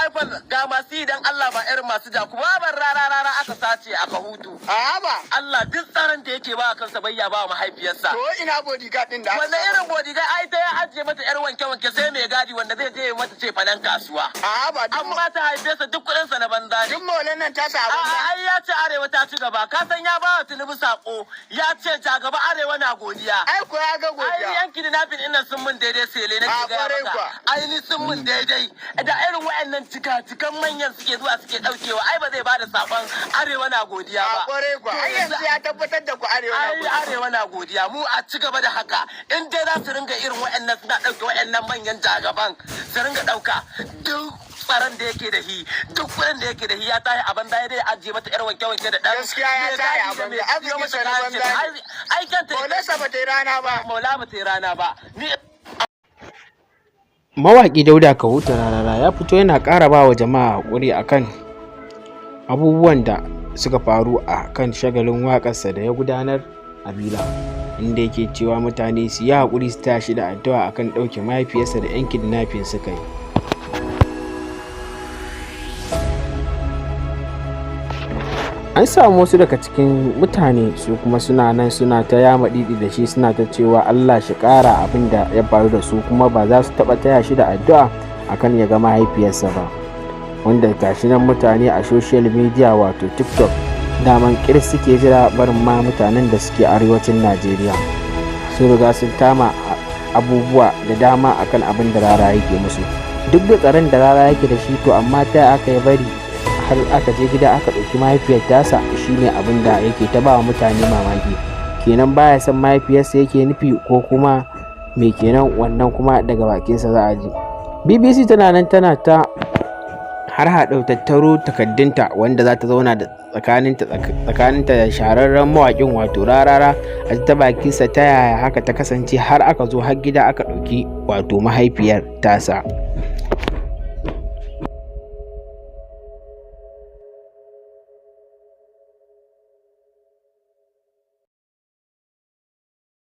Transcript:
iPhone ga masu yi dan Allah ba irin masu ja kuma ban rara aka sace aka hutu. A ba. Allah duk tsaron da yake ba kansa bayya ba mahaifiyarsa. To ina bodyguard din da. Wanda irin bodyguard ai ta ya ajiye mata yar wanke sai mai gadi wanda zai je mata ce fanan kasuwa. A ba. Amma ta haife sa duk kudin sa na banza ne. Duk maulan nan ta sa abin da. Ai ya ce arewa ta ci gaba ka san ya ba wa Tinubu sako ya ce ta gaba arewa na godiya. Ai ko ya ga godiya. Ai yanki da nafin ina sun mun daidai sele na ke ga maka. Ai ni sun mun daidai. Da irin wayannan cikan manyan suke zuwa suke daukewa ai ba zai bada sakon arewa na godiya ba. A kware ku. Ai yanzu ya tabbatar da ku arewa na godiya. Ai arewa na godiya mu a ci gaba da haka. In dai za su ringa irin wayannan suna dauke wayannan manyan jagaban su ringa dauka duk tsaron da yake da shi duk kudin da yake da shi ya tashi a banda ya dai ajiye mata yar wanke da dan gaskiya ya tashi a banda arziki sa na banda ai kanta maulasa ba ta yi rana ba maula ba ta yi rana ba ni Mawaƙi Dauda Kahutu Rarara ya fito yana ƙara ba wa jama'a haƙuri akan abubuwan da suka faru a kan shagalin waƙarsa da ya gudanar a Bila, inda yake cewa mutane su yi haƙuri su tashi da addu'a akan ɗauke mahaifiyarsa da 'yan kidnapping suka yi. An samu wasu daga cikin mutane su kuma suna nan suna ta yama ɗiɗi da shi suna ta cewa Allah shi ƙara abin da ya faru da su kuma ba za su taɓa taya shi da addu'a akan ya ga mahaifiyarsa ba, wanda gashi nan mutane a social media wato TikTok daman kirs suke jira barin ma mutanen da suke arewacin Najeriya sun riga sun tama abubuwa da dama akan abin da Rara yake musu, duk da tsaron da Rara yake da shi to amma ta aka yi bari har aka je gida aka ɗauki mahaifiyar tasa shine abin da yake ta ba wa mutane mamaki. Kenan baya son mahaifiyarsa yake nufi ko kuma me kenan, wannan kuma daga bakinsa za a ji. BBC tana nan tana ta har haɗa tattaro takaddunta wanda za ta zauna da tsakaninta da shahararren mawaƙin wato Rarara a ta bakinsa ta yaya haka ta kasance har aka zo har gida aka ɗauki wato mahaifiyar tasa.